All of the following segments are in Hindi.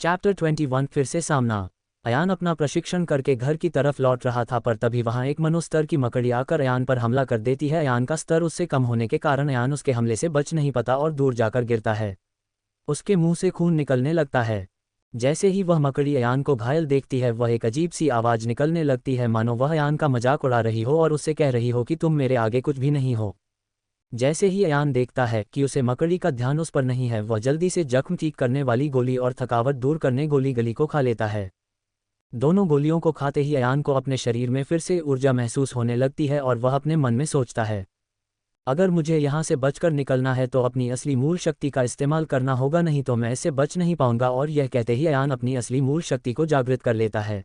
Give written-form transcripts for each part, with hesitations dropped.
चैप्टर 21 फिर से सामना। अयान अपना प्रशिक्षण करके घर की तरफ लौट रहा था पर तभी वहां एक मनोस्तर की मकड़ी आकर अयान पर हमला कर देती है। अयान का स्तर उससे कम होने के कारण अयान उसके हमले से बच नहीं पाता और दूर जाकर गिरता है। उसके मुंह से खून निकलने लगता है। जैसे ही वह मकड़ी अयान को घायल देखती है वह एक अजीब सी आवाज़ निकलने लगती है, मानो वह अयान का मजाक उड़ा रही हो और उससे कह रही हो कि तुम मेरे आगे कुछ भी नहीं हो। जैसे ही अयान देखता है कि उसे मकड़ी का ध्यान उस पर नहीं है, वह जल्दी से जख्म ठीक करने वाली गोली और थकावट दूर करने गोली गली को खा लेता है। दोनों गोलियों को खाते ही अयान को अपने शरीर में फिर से ऊर्जा महसूस होने लगती है और वह अपने मन में सोचता है, अगर मुझे यहाँ से बचकर निकलना है तो अपनी असली मूल शक्ति का इस्तेमाल करना होगा, नहीं तो मैं इससे बच नहीं पाऊंगा। और यह कहते ही अयान अपनी असली मूल शक्ति को जागृत कर लेता है।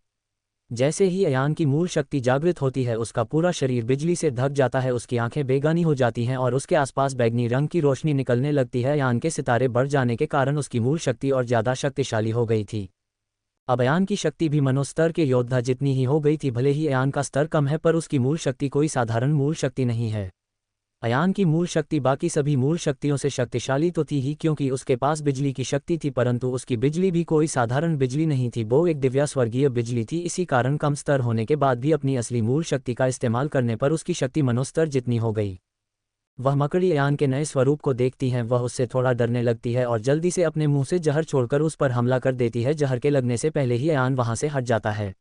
जैसे ही अयान की मूल शक्ति जागृत होती है उसका पूरा शरीर बिजली से ढक जाता है, उसकी आंखें बेगानी हो जाती हैं और उसके आसपास बैगनी रंग की रोशनी निकलने लगती है। अयान के सितारे बढ़ जाने के कारण उसकी मूल शक्ति और ज़्यादा शक्तिशाली हो गई थी। अब अयान की शक्ति भी मनोस्तर के योद्धा जितनी ही हो गई थी। भले ही अयान का स्तर कम है पर उसकी मूल शक्ति कोई साधारण मूल शक्ति नहीं है। अयान की मूल शक्ति बाकी सभी मूल शक्तियों से शक्तिशाली तो थी ही, क्योंकि उसके पास बिजली की शक्ति थी, परंतु उसकी बिजली भी कोई साधारण बिजली नहीं थी, वो एक दिव्या स्वर्गीय बिजली थी। इसी कारण कम स्तर होने के बाद भी अपनी असली मूल शक्ति का इस्तेमाल करने पर उसकी शक्ति मनोस्तर जितनी हो गई। वह मकड़ी अयान के नए स्वरूप को देखती है, वह उससे थोड़ा डरने लगती है और जल्दी से अपने मुंह से जहर छोड़कर उस पर हमला कर देती है। जहर के लगने से पहले ही अयान वहां से हट जाता है।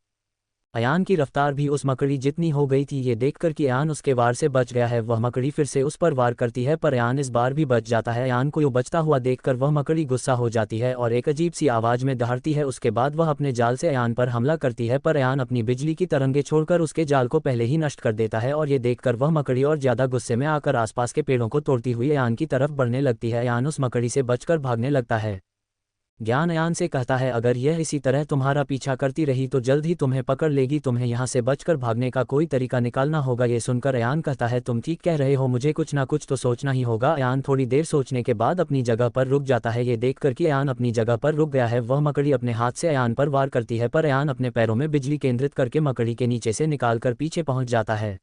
अयान की रफ्तार भी उस मकड़ी जितनी हो गई थी। ये देखकर कि अयान उसके वार से बच गया है, वह मकड़ी फिर से उस पर वार करती है पर अयान इस बार भी बच जाता है। अयान को यूं बचता हुआ देखकर वह मकड़ी गुस्सा हो जाती है और एक अजीब सी आवाज़ में दहाड़ती है। उसके बाद वह अपने जाल से अयान पर हमला करती है पर अयान अपनी बिजली की तरंगे छोड़कर उसके जाल को पहले ही नष्ट कर देता है और ये देखकर वह मकड़ी और ज़्यादा गुस्से में आकर आसपास के पेड़ों को तोड़ती हुई अयान की तरफ बढ़ने लगती है। अयान उस मकड़ी से बचकर भागने लगता है। ज्ञान अयान से कहता है, अगर यह इसी तरह तुम्हारा पीछा करती रही तो जल्द ही तुम्हें पकड़ लेगी, तुम्हें यहाँ से बचकर भागने का कोई तरीका निकालना होगा। ये सुनकर अयान कहता है, तुम ठीक कह रहे हो, मुझे कुछ ना कुछ तो सोचना ही होगा। अयान थोड़ी देर सोचने के बाद अपनी जगह पर रुक जाता है। ये देखकर कि अयान अपनी जगह पर रुक गया है, वह मकड़ी अपने हाथ से अयान पर वार करती है पर अयान अपने पैरों में बिजली केंद्रित करके मकड़ी के नीचे से निकालकर पीछे पहुंच जाता है।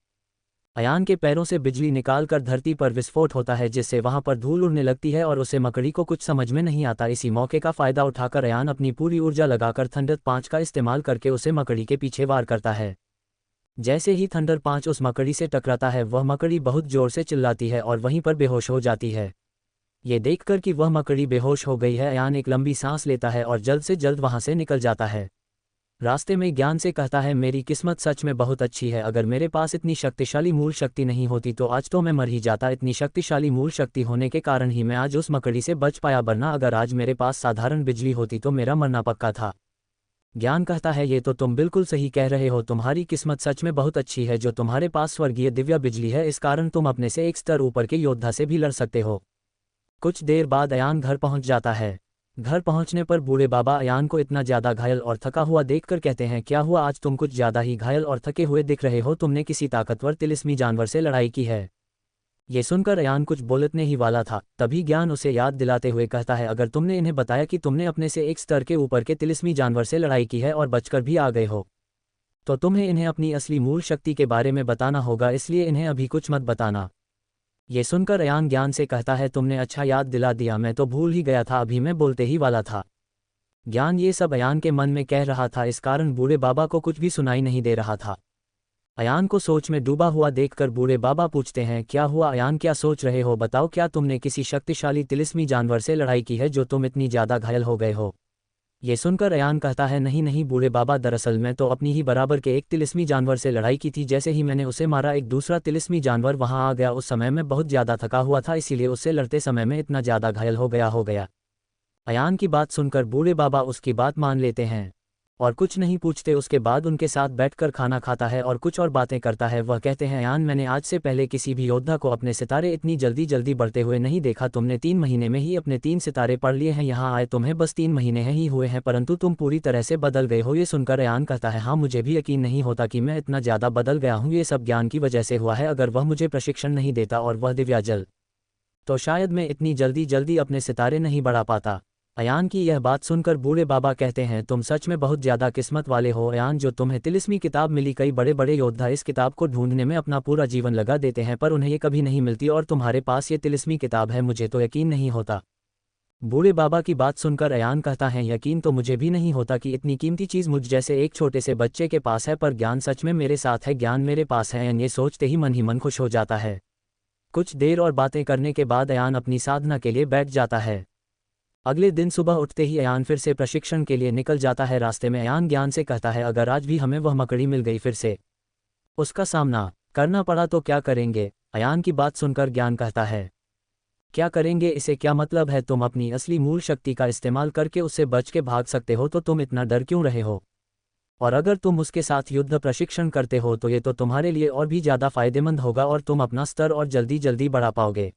अयान के पैरों से बिजली निकालकर धरती पर विस्फोट होता है, जिससे वहां पर धूल उड़ने लगती है और उसे मकड़ी को कुछ समझ में नहीं आता। इसी मौके का फायदा उठाकर अयान अपनी पूरी ऊर्जा लगाकर थंडर 5 का इस्तेमाल करके उसे मकड़ी के पीछे वार करता है। जैसे ही थंडर 5 उस मकड़ी से टकराता है वह मकड़ी बहुत जोर से चिल्लाती है और वहीं पर बेहोश हो जाती है। ये देखकर कि वह मकड़ी बेहोश हो गई है, अयान एक लंबी सांस लेता है और जल्द से जल्द वहां से निकल जाता है। रास्ते में ज्ञान से कहता है, मेरी किस्मत सच में बहुत अच्छी है, अगर मेरे पास इतनी शक्तिशाली मूल शक्ति नहीं होती तो आज तो मैं मर ही जाता। इतनी शक्तिशाली मूल शक्ति होने के कारण ही मैं आज उस मकड़ी से बच पाया, वरना अगर आज मेरे पास साधारण बिजली होती तो मेरा मरना पक्का था। ज्ञान कहता है, ये तो तुम बिल्कुल सही कह रहे हो, तुम्हारी किस्मत सच में बहुत अच्छी है जो तुम्हारे पास स्वर्गीय दिव्या बिजली है, इस कारण तुम अपने से एक स्तर ऊपर के योद्धा से भी लड़ सकते हो। कुछ देर बाद अयान घर पहुंच जाता है। घर पहुंचने पर बूढ़े बाबा अयान को इतना ज़्यादा घायल और थका हुआ देखकर कहते हैं, क्या हुआ, आज तुम कुछ ज़्यादा ही घायल और थके हुए दिख रहे हो, तुमने किसी ताकतवर तिलिस्मी जानवर से लड़ाई की है। ये सुनकर अयान कुछ बोलने ही वाला था, तभी ज्ञान उसे याद दिलाते हुए कहता है, अगर तुमने इन्हें बताया कि तुमने अपने से एक स्तर के ऊपर के तिलिस्मी जानवर से लड़ाई की है और बचकर भी आ गए हो, तो तुम्हें इन्हें अपनी असली मूल शक्ति के बारे में बताना होगा, इसलिए इन्हें अभी कुछ मत बताना। ये सुनकर अयान ज्ञान से कहता है, तुमने अच्छा याद दिला दिया, मैं तो भूल ही गया था, अभी मैं बोलते ही वाला था। ज्ञान ये सब अयान के मन में कह रहा था, इस कारण बूढ़े बाबा को कुछ भी सुनाई नहीं दे रहा था। अयान को सोच में डूबा हुआ देखकर बूढ़े बाबा पूछते हैं, क्या हुआ अयान, क्या सोच रहे हो, बताओ, क्या तुमने किसी शक्तिशाली तिलिस्मी जानवर से लड़ाई की है जो तुम इतनी ज़्यादा घायल हो गए हो। ये सुनकर अयान कहता है, नहीं नहीं बूढ़े बाबा, दरअसल मैं तो अपनी ही बराबर के एक तिलिस्मी जानवर से लड़ाई की थी, जैसे ही मैंने उसे मारा एक दूसरा तिलिस्मी जानवर वहां आ गया, उस समय मैं बहुत ज़्यादा थका हुआ था, इसीलिए उससे लड़ते समय में इतना ज़्यादा घायल हो गया। अयान की बात सुनकर बूढ़े बाबा उसकी बात मान लेते हैं और कुछ नहीं पूछते। उसके बाद उनके साथ बैठकर खाना खाता है और कुछ और बातें करता है। वह कहते हैं, अयान, मैंने आज से पहले किसी भी योद्धा को अपने सितारे इतनी जल्दी जल्दी बढ़ते हुए नहीं देखा, तुमने 3 महीने में ही अपने 3 सितारे पढ़ लिए हैं, यहाँ आए तुम्हें बस 3 महीने ही हुए हैं, परंतु तुम पूरी तरह से बदल गए हो। ये सुनकर अयान कहता है, हाँ, मुझे भी यकीन नहीं होता कि मैं इतना ज़्यादा बदल गया हूँ, ये सब ज्ञान की वजह से हुआ है, अगर वह मुझे प्रशिक्षण नहीं देता और वह दिव्या जल, तो शायद मैं इतनी जल्दी जल्दी अपने सितारे नहीं बढ़ा पाता। अयान की यह बात सुनकर बूढ़े बाबा कहते हैं, तुम सच में बहुत ज़्यादा किस्मत वाले हो अयान, जो तुम्हें तिलिस्मी किताब मिली। कई बड़े बड़े योद्धा इस किताब को ढूंढने में अपना पूरा जीवन लगा देते हैं पर उन्हें ये कभी नहीं मिलती, और तुम्हारे पास ये तिलिस्मी किताब है, मुझे तो यकीन नहीं होता। बूढ़े बाबा की बात सुनकर अयान कहता है, यकीन तो मुझे भी नहीं होता कि इतनी कीमती चीज़ मुझ जैसे एक छोटे से बच्चे के पास है, पर ज्ञान सच में मेरे साथ है, ज्ञान मेरे पास है। अयान ये सोचते ही मन खुश हो जाता है। कुछ देर और बातें करने के बाद अयान अपनी साधना के लिए बैठ जाता है। अगले दिन सुबह उठते ही अयान फिर से प्रशिक्षण के लिए निकल जाता है। रास्ते में अयान ज्ञान से कहता है, अगर आज भी हमें वह मकड़ी मिल गई, फिर से उसका सामना करना पड़ा तो क्या करेंगे? अयान की बात सुनकर ज्ञान कहता है, क्या करेंगे इसे क्या मतलब है? तुम अपनी असली मूल शक्ति का इस्तेमाल करके उससे बच के भाग सकते हो, तो तुम इतना डर क्यों रहे हो? और अगर तुम उसके साथ युद्ध प्रशिक्षण करते हो तो ये तो तुम्हारे लिए और भी ज़्यादा फायदेमंद होगा और तुम अपना स्तर और जल्दी जल्दी बढ़ा पाओगे।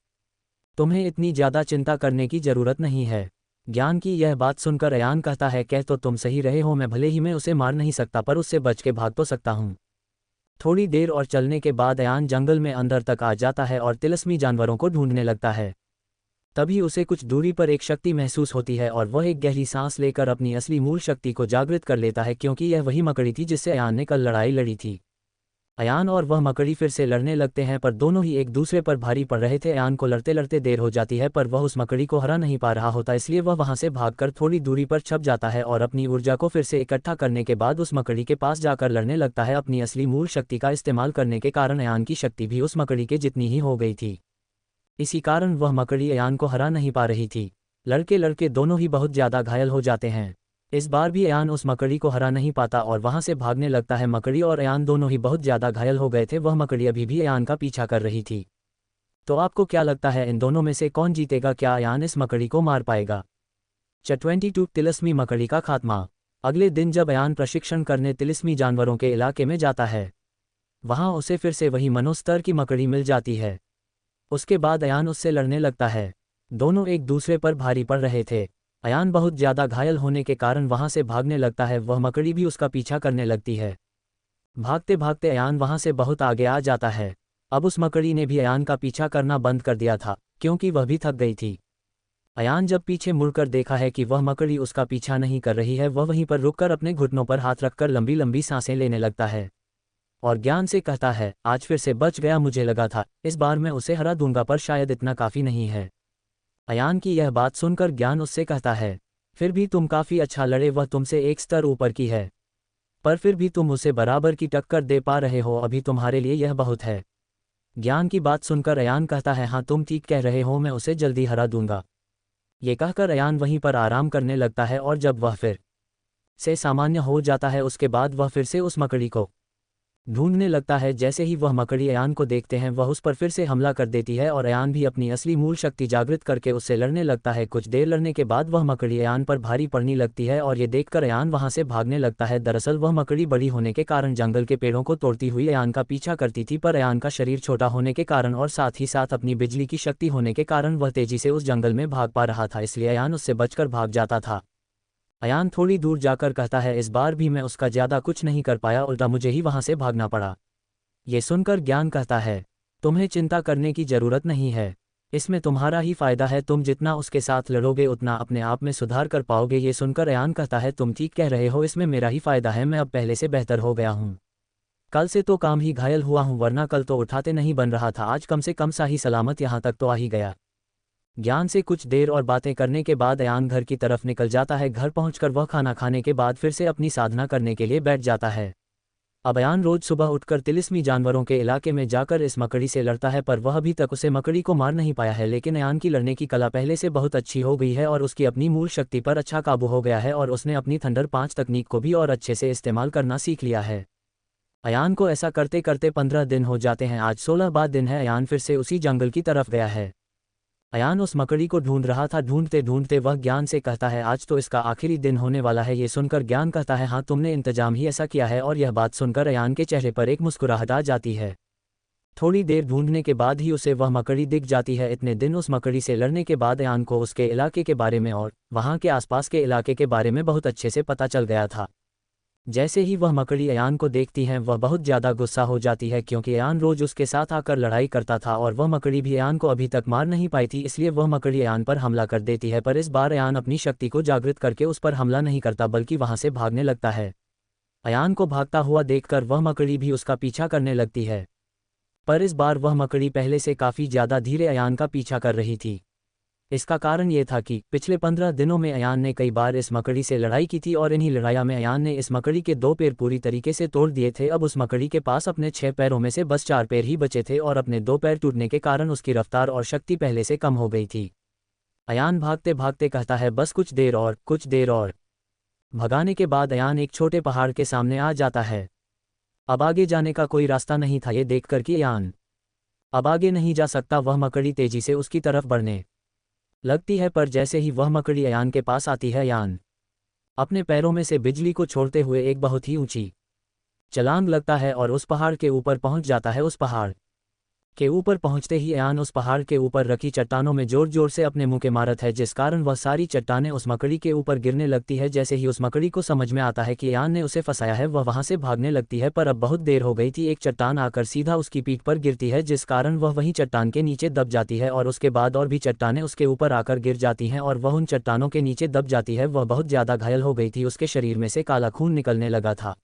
तुम्हें इतनी ज़्यादा चिंता करने की ज़रूरत नहीं है। ज्ञान की यह बात सुनकर अयान कहता है, कह तो तुम सही रहे हो, मैं भले ही मैं उसे मार नहीं सकता, पर उससे बच के भाग तो सकता हूँ। थोड़ी देर और चलने के बाद अयान जंगल में अंदर तक आ जाता है और तिलस्मी जानवरों को ढूंढने लगता है। तभी उसे कुछ दूरी पर एक शक्ति महसूस होती है और वह एक गहरी सांस लेकर अपनी असली मूल शक्ति को जागृत कर लेता है, क्योंकि यह वही मकड़ी थी जिससे अयान ने कल लड़ाई लड़ी थी। अयान और वह मकड़ी फिर से लड़ने लगते हैं, पर दोनों ही एक दूसरे पर भारी पड़ रहे थे। अयान को लड़ते लड़ते देर हो जाती है, पर वह उस मकड़ी को हरा नहीं पा रहा होता, इसलिए वह वहां से भागकर थोड़ी दूरी पर छप जाता है और अपनी ऊर्जा को फिर से इकट्ठा करने के बाद उस मकड़ी के पास जाकर लड़ने लगता है। अपनी असली मूल शक्ति का इस्तेमाल करने के कारण अयान की शक्ति भी उस मकड़ी के जितनी ही हो गई थी। इसी कारण वह मकड़ी अयान को हरा नहीं पा रही थी। लड़के लड़के दोनों ही बहुत ज़्यादा घायल हो जाते हैं। इस बार भी अयान उस मकड़ी को हरा नहीं पाता और वहां से भागने लगता है। मकड़ी और अयान दोनों ही बहुत ज़्यादा घायल हो गए थे। वह मकड़ी अभी भी अयान का पीछा कर रही थी। तो आपको क्या लगता है, इन दोनों में से कौन जीतेगा? क्या अयान इस मकड़ी को मार पाएगा? चैप्टर 22 तिलिस्मी मकड़ी का खात्मा। अगले दिन जब अयान प्रशिक्षण करने तिलिस्मी जानवरों के इलाके में जाता है, वहां उसे फिर से वही मनोस्तर की मकड़ी मिल जाती है। उसके बाद अयान उससे लड़ने लगता है। दोनों एक दूसरे पर भारी पड़ रहे थे। अयान बहुत ज़्यादा घायल होने के कारण वहां से भागने लगता है। वह मकड़ी भी उसका पीछा करने लगती है। भागते भागते अयान वहां से बहुत आगे आ जाता है। अब उस मकड़ी ने भी अयान का पीछा करना बंद कर दिया था, क्योंकि वह भी थक गई थी। अयान जब पीछे मुड़कर देखा है कि वह मकड़ी उसका पीछा नहीं कर रही है, वह वहीं पर रुककर अपने घुटनों पर हाथ रखकर लंबी लंबी सांसें लेने लगता है और ज्ञान से कहता है, आज फिर से बच गया, मुझे लगा था इस बार मैं उसे हरा दूंगा, पर शायद इतना काफ़ी नहीं है। अयान की यह बात सुनकर ज्ञान उससे कहता है, फिर भी तुम काफ़ी अच्छा लड़े, वह तुमसे एक स्तर ऊपर की है, पर फिर भी तुम उसे बराबर की टक्कर दे पा रहे हो, अभी तुम्हारे लिए यह बहुत है। ज्ञान की बात सुनकर अयान कहता है, हाँ तुम ठीक कह रहे हो, मैं उसे जल्दी हरा दूंगा। ये कहकर अयान वहीं पर आराम करने लगता है और जब वह फिर से सामान्य हो जाता है, उसके बाद वह फिर से उस मकड़ी को ढूंढने लगता है। जैसे ही वह मकड़ी अयान को देखते हैं, वह उस पर फिर से हमला कर देती है और अयान भी अपनी असली मूल शक्ति जागृत करके उससे लड़ने लगता है। कुछ देर लड़ने के बाद वह मकड़ी अयान पर भारी पड़ने लगती है और ये देखकर अयान वहां से भागने लगता है। दरअसल वह मकड़ी बड़ी होने के कारण जंगल के पेड़ों को तोड़ती हुई अयान का पीछा करती थी, पर अयान का शरीर छोटा होने के कारण और साथ ही साथ अपनी बिजली की शक्ति होने के कारण वह तेजी से उस जंगल में भाग पा रहा था, इसलिए अयान उससे बचकर भाग जाता था। अयान थोड़ी दूर जाकर कहता है, इस बार भी मैं उसका ज़्यादा कुछ नहीं कर पाया, उल्टा मुझे ही वहां से भागना पड़ा। ये सुनकर ज्ञान कहता है, तुम्हें चिंता करने की जरूरत नहीं है, इसमें तुम्हारा ही फायदा है, तुम जितना उसके साथ लड़ोगे उतना अपने आप में सुधार कर पाओगे। ये सुनकर अयान कहता है, तुम ठीक कह रहे हो, इसमें मेरा ही फायदा है, मैं अब पहले से बेहतर हो गया हूँ। कल से तो काम ही घायल हुआ हूँ, वरना कल तो उठाते नहीं बन रहा था, आज कम से कम सही सलामत यहाँ तक तो आ ही गया। ज्ञान से कुछ देर और बातें करने के बाद अयान घर की तरफ निकल जाता है। घर पहुंचकर वह खाना खाने के बाद फिर से अपनी साधना करने के लिए बैठ जाता है। अब अयान रोज सुबह उठकर तिलिस्मी जानवरों के इलाके में जाकर इस मकड़ी से लड़ता है, पर वह अभी तक उसे मकड़ी को मार नहीं पाया है। लेकिन अयान की लड़ने की कला पहले से बहुत अच्छी हो गई है और उसकी अपनी मूल शक्ति पर अच्छा काबू हो गया है और उसने अपनी थंडर 5 तकनीक को भी और अच्छे से इस्तेमाल करना सीख लिया है। अयान को ऐसा करते करते 15 दिन हो जाते हैं। आज 16वां दिन है। अयान फिर से उसी जंगल की तरफ गया है। अयान उस मकड़ी को ढूंढ रहा था। ढूंढते ढूंढते वह ज्ञान से कहता है, आज तो इसका आखिरी दिन होने वाला है। ये सुनकर ज्ञान कहता है, हाँ तुमने इंतजाम ही ऐसा किया है। और यह बात सुनकर अयान के चेहरे पर एक मुस्कुराहट आ जाती है। थोड़ी देर ढूंढने के बाद ही उसे वह मकड़ी दिख जाती है। इतने दिन उस मकड़ी से लड़ने के बाद अयान को उसके इलाके के बारे में और वहाँ के आसपास के इलाके के बारे में बहुत अच्छे से पता चल गया था। जैसे ही वह मकड़ी अयान को देखती है, वह बहुत ज़्यादा गुस्सा हो जाती है, क्योंकि अयान रोज उसके साथ आकर लड़ाई करता था और वह मकड़ी भी अयान को अभी तक मार नहीं पाई थी। इसलिए वह मकड़ी अयान पर हमला कर देती है, पर इस बार अयान अपनी शक्ति को जागृत करके उस पर हमला नहीं करता, बल्कि वहां से भागने लगता है। अयान को भागता हुआ देखकर वह मकड़ी भी उसका पीछा करने लगती है, पर इस बार वह मकड़ी पहले से काफ़ी ज़्यादा धीरे अयान का पीछा कर रही थी। इसका कारण ये था कि पिछले 15 दिनों में अयान ने कई बार इस मकड़ी से लड़ाई की थी और इन्हीं लड़ाइयों में अयान ने इस मकड़ी के 2 पैर पूरी तरीके से तोड़ दिए थे। अब उस मकड़ी के पास अपने 6 पैरों में से बस 4 पैर ही बचे थे और अपने 2 पैर टूटने के कारण उसकी रफ्तार और शक्ति पहले से कम हो गई थी। अयान भागते भागते कहता है, बस कुछ देर और, कुछ देर और। भगाने के बाद अयान एक छोटे पहाड़ के सामने आ जाता है। अब आगे जाने का कोई रास्ता नहीं था। ये देखकर कि अयान अब आगे नहीं जा सकता, वह मकड़ी तेजी से उसकी तरफ बढ़ने लगती है, पर जैसे ही वह मकड़ी अयान के पास आती है, अयान अपने पैरों में से बिजली को छोड़ते हुए एक बहुत ही ऊंची छलांग लगता है और उस पहाड़ के ऊपर पहुंच जाता है। उस पहाड़ के ऊपर पहुंचते ही अयान उस पहाड़ के ऊपर रखी चट्टानों में जोर जोर से अपने मुंह के मारत है, जिस कारण वह सारी चट्टानें उस मकड़ी के ऊपर गिरने लगती है। जैसे ही उस मकड़ी को समझ में आता है कि अयान ने उसे फंसाया है, वह वहां से भागने लगती है, पर अब बहुत देर हो गई थी। एक चट्टान आकर सीधा उसकी पीठ पर गिरती है, जिस कारण वह वहीं चट्टान के नीचे दब जाती है और उसके बाद और भी चट्टानें उसके ऊपर आकर गिर जाती हैं और वह उन चट्टानों के नीचे दब जाती है। वह बहुत ज़्यादा घायल हो गई थी, उसके शरीर में से काला खून निकलने लगा था।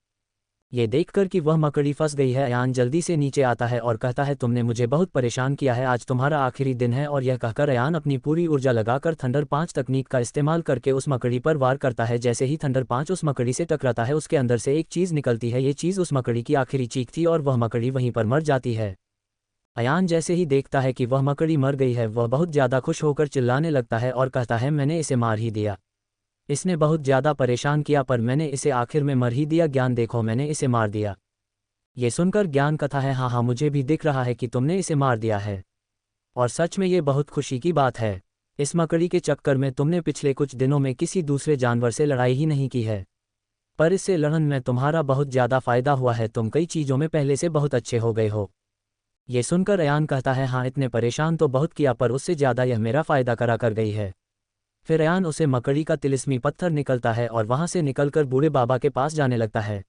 ये देखकर कि वह मकड़ी फंस गई है, अयान जल्दी से नीचे आता है और कहता है, तुमने मुझे बहुत परेशान किया है, आज तुम्हारा आखिरी दिन है। और यह कहकर अयान अपनी पूरी ऊर्जा लगाकर थंडर 5 तकनीक का इस्तेमाल करके उस मकड़ी पर वार करता है। जैसे ही थंडर 5 उस मकड़ी से टकराता है, उसके अंदर से एक चीज़ निकलती है। ये चीज़ उस मकड़ी की आखिरी चीख थी और वह मकड़ी वहीं पर मर जाती है। अयान जैसे ही देखता है कि वह मकड़ी मर गई है, वह बहुत ज़्यादा खुश होकर चिल्लाने लगता है और कहता है, मैंने इसे मार ही दिया। इसने बहुत ज़्यादा परेशान किया, पर मैंने इसे आखिर में मर ही दिया। ज्ञान, देखो मैंने इसे मार दिया। ये सुनकर ज्ञान कहता है, हाँ हाँ, मुझे भी दिख रहा है कि तुमने इसे मार दिया है और सच में ये बहुत खुशी की बात है। इस मकड़ी के चक्कर में तुमने पिछले कुछ दिनों में किसी दूसरे जानवर से लड़ाई ही नहीं की है, पर इससे लड़न में तुम्हारा बहुत ज़्यादा फ़ायदा हुआ है। तुम कई चीज़ों में पहले से बहुत अच्छे हो गए हो। ये सुनकर अयान कहता है, हाँ, इतने परेशान तो बहुत किया, पर उससे ज़्यादा यह मेरा फ़ायदा करा कर गई है। फिर अयान उसे मकड़ी का तिलिस्मी पत्थर निकलता है और वहाँ से निकलकर बूढ़े बाबा के पास जाने लगता है।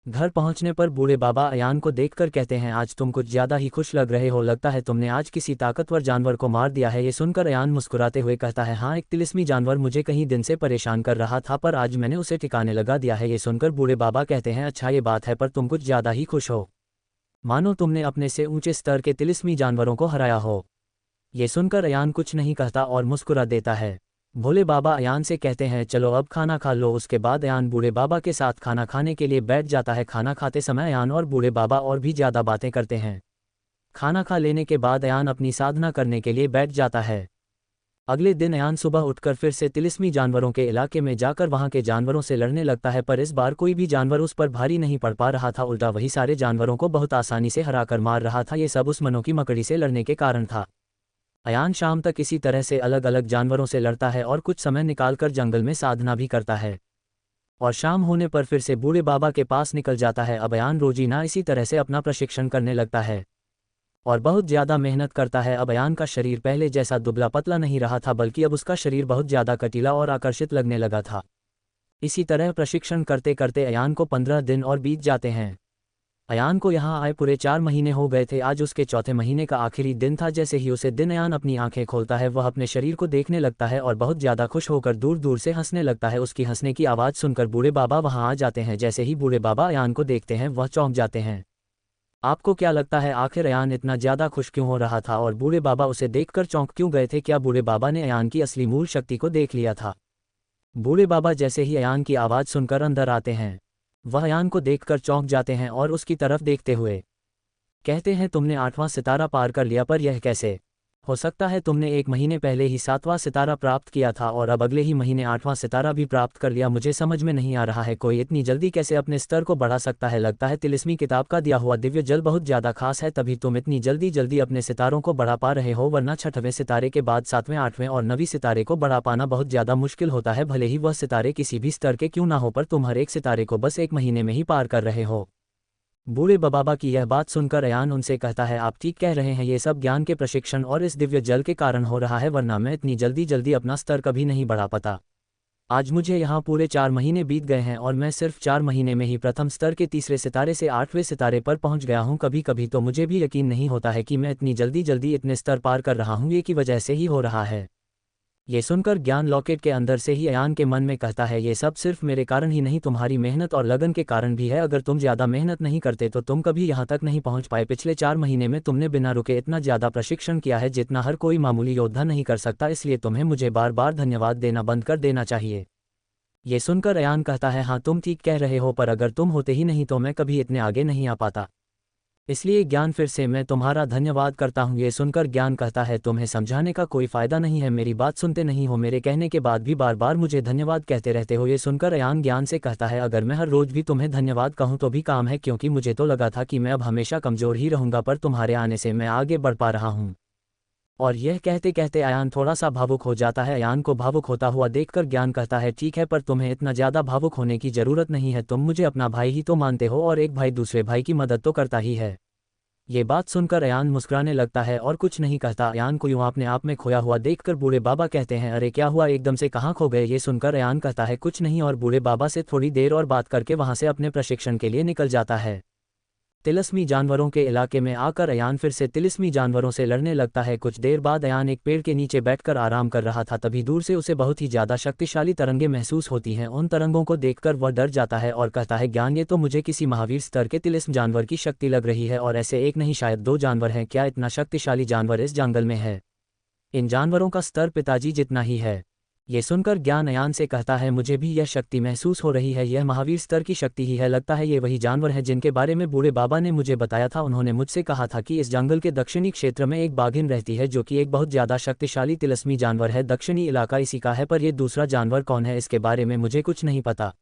घर पहुंचने पर बूढ़े बाबा अयान को देखकर कहते हैं, आज तुम कुछ ज़्यादा ही खुश लग रहे हो, लगता है तुमने आज किसी ताकतवर जानवर को मार दिया है। ये सुनकर अयान मुस्कुराते हुए कहता है, हाँ, एक तिलिस्मी जानवर मुझे कहीं दिन से परेशान कर रहा था, पर आज मैंने उसे ठिकाने लगा दिया है। ये सुनकर बूढ़े बाबा कहते हैं, अच्छा ये बात है, पर तुम कुछ ज़्यादा ही खुश हो, मानो तुमने अपने से ऊंचे स्तर के तिलिस्मी जानवरों को हराया हो। ये सुनकर अयान कुछ नहीं कहता और मुस्कुरा देता है। भोले बाबा अयान से कहते हैं, चलो अब खाना खा लो। उसके बाद अयान बूढ़े बाबा के साथ खाना खाने के लिए बैठ जाता है। खाना खाते समय अयान और बूढ़े बाबा और भी ज़्यादा बातें करते हैं। खाना खा लेने के बाद अयान अपनी साधना करने के लिए बैठ जाता है। अगले दिन अयान सुबह उठकर फिर से तिलिस्मी जानवरों के इलाके में जाकर वहां के जानवरों से लड़ने लगता है, पर इस बार कोई भी जानवर उस पर भारी नहीं पड़ पा रहा था, उल्टा वही सारे जानवरों को बहुत आसानी से हराकर मार रहा था। ये सब उस मनो की मकड़ी से लड़ने के कारण था। अयान शाम तक इसी तरह से अलग अलग जानवरों से लड़ता है और कुछ समय निकालकर जंगल में साधना भी करता है और शाम होने पर फिर से बूढ़े बाबा के पास निकल जाता है। अब अयान रोजीना इसी तरह से अपना प्रशिक्षण करने लगता है और बहुत ज़्यादा मेहनत करता है। अब अयान का शरीर पहले जैसा दुबला पतला नहीं रहा था, बल्कि अब उसका शरीर बहुत ज़्यादा कटीला और आकर्षित लगने लगा था। इसी तरह प्रशिक्षण करते करते अयान को 15 दिन और बीत जाते हैं। अयान को यहाँ आए पूरे 4 महीने हो गए थे। आज उसके चौथे महीने का आखिरी दिन था। जैसे ही उसे दिन अयान अपनी आंखें खोलता है, वह अपने शरीर को देखने लगता है और बहुत ज़्यादा खुश होकर दूर दूर से हंसने लगता है। उसकी हंसने की आवाज़ सुनकर बूढ़े बाबा वहाँ आ जाते हैं। जैसे ही बूढ़े बाबा अयान को देखते हैं, वह चौंक जाते हैं। आपको क्या लगता है, आखिर अयान इतना ज़्यादा खुश क्यों हो रहा था और बूढ़े बाबा उसे देखकर चौंक क्यों गए थे? क्या बूढ़े बाबा ने अयान की असली मूल शक्ति को देख लिया था? बूढ़े बाबा जैसे ही अयान की आवाज़ सुनकर अंदर आते हैं, वह अयान को देखकर चौंक जाते हैं और उसकी तरफ देखते हुए कहते हैं, तुमने 8वां सितारा पार कर लिया, पर यह कैसे हो सकता है? तुमने 1 महीने पहले ही 7वां सितारा प्राप्त किया था और अब अगले ही महीने 8वां सितारा भी प्राप्त कर लिया। मुझे समझ में नहीं आ रहा है, कोई इतनी जल्दी कैसे अपने स्तर को बढ़ा सकता है? लगता है तिलिस्मी किताब का दिया हुआ दिव्य जल बहुत ज़्यादा खास है, तभी तुम इतनी जल्दी अपने सितारों को बढ़ा पा रहे हो, वरना 6वें सितारे के बाद 7वें, 8वें और 9वीं सितारे को बढ़ा पाना बहुत ज़्यादा मुश्किल होता है। भले ही वह सितारे किसी भी स्तर के क्यों ना हो, पर तुम हर एक सितारे को बस 1 महीने में ही पार कर रहे हो। बूढ़े बाबा की यह बात सुनकर अयान उनसे कहता है, आप ठीक कह रहे हैं, ये सब ज्ञान के प्रशिक्षण और इस दिव्य जल के कारण हो रहा है, वरना मैं इतनी जल्दी अपना स्तर कभी नहीं बढ़ा पाता। आज मुझे यहाँ पूरे 4 महीने बीत गए हैं और मैं सिर्फ 4 महीने में ही प्रथम स्तर के तीसरे सितारे से 8वें सितारे पर पहुँच गया हूँ। कभी कभी तो मुझे भी यकीन नहीं होता है कि मैं इतनी जल्दी इतने स्तर पार कर रहा हूँ। ये की वजह से ही हो रहा है। ये सुनकर ज्ञान लॉकेट के अंदर से ही अयान के मन में कहता है, ये सब सिर्फ मेरे कारण ही नहीं, तुम्हारी मेहनत और लगन के कारण भी है। अगर तुम ज़्यादा मेहनत नहीं करते तो तुम कभी यहाँ तक नहीं पहुँच पाए। पिछले 4 महीने में तुमने बिना रुके इतना ज़्यादा प्रशिक्षण किया है जितना हर कोई मामूली योद्धा नहीं कर सकता, इसलिए तुम्हें मुझे बार बार धन्यवाद देना बंद कर देना चाहिए। ये सुनकर अयान कहता है, हाँ तुम ठीक कह रहे हो, पर अगर तुम होते ही नहीं तो मैं कभी इतने आगे नहीं आ पाता, इसलिए ज्ञान फिर से मैं तुम्हारा धन्यवाद करता हूँ। ये सुनकर ज्ञान कहता है, तुम्हें समझाने का कोई फ़ायदा नहीं है, मेरी बात सुनते नहीं हो, मेरे कहने के बाद भी बार बार मुझे धन्यवाद कहते रहते हो। ये सुनकर अयान ज्ञान से कहता है, अगर मैं हर रोज़ भी तुम्हें धन्यवाद कहूँ तो भी काम है, क्योंकि मुझे तो लगा था कि मैं अब हमेशा कमज़ोर ही रहूँगा, पर तुम्हारे आने से मैं आगे बढ़ पा रहा हूँ। और यह कहते कहते अयान थोड़ा सा भावुक हो जाता है। अयान को भावुक होता हुआ देखकर ज्ञान कहता है, ठीक है, पर तुम्हें इतना ज़्यादा भावुक होने की ज़रूरत नहीं है, तुम मुझे अपना भाई ही तो मानते हो और एक भाई दूसरे भाई की मदद तो करता ही है। ये बात सुनकर अयान मुस्कुराने लगता है और कुछ नहीं कहता। अयान को यूं अपने आप में खोया हुआ देखकर बूढ़े बाबा कहते हैं, अरे क्या हुआ, एकदम से कहाँ खो गए। ये सुनकर अयान कहता है, कुछ नहीं, और बूढ़े बाबा से थोड़ी देर और बात करके वहाँ से अपने प्रशिक्षण के लिए निकल जाता है। तिलिस्मी जानवरों के इलाके में आकर अयान फिर से तिलिस्मी जानवरों से लड़ने लगता है। कुछ देर बाद अयान एक पेड़ के नीचे बैठकर आराम कर रहा था, तभी दूर से उसे बहुत ही ज़्यादा शक्तिशाली तरंगें महसूस होती हैं। उन तरंगों को देखकर वह डर जाता है और कहता है, ज्ञान ये तो मुझे किसी महावीर स्तर के तिलिस्म जानवर की शक्ति लग रही है, और ऐसे एक नहीं शायद 2 जानवर हैं। क्या इतना शक्तिशाली जानवर इस जंगल में है? इन जानवरों का स्तर पिताजी जितना ही है। ये सुनकर ज्ञान अयान से कहता है, मुझे भी यह शक्ति महसूस हो रही है, यह महावीर स्तर की शक्ति ही है, लगता है ये वही जानवर है जिनके बारे में बूढ़े बाबा ने मुझे बताया था। उन्होंने मुझसे कहा था कि इस जंगल के दक्षिणी क्षेत्र में एक बाघिन रहती है जो कि एक बहुत ज़्यादा शक्तिशाली तिलिस्मी जानवर है। दक्षिणी इलाका इसी का है, पर यह दूसरा जानवर कौन है इसके बारे में मुझे कुछ नहीं पता।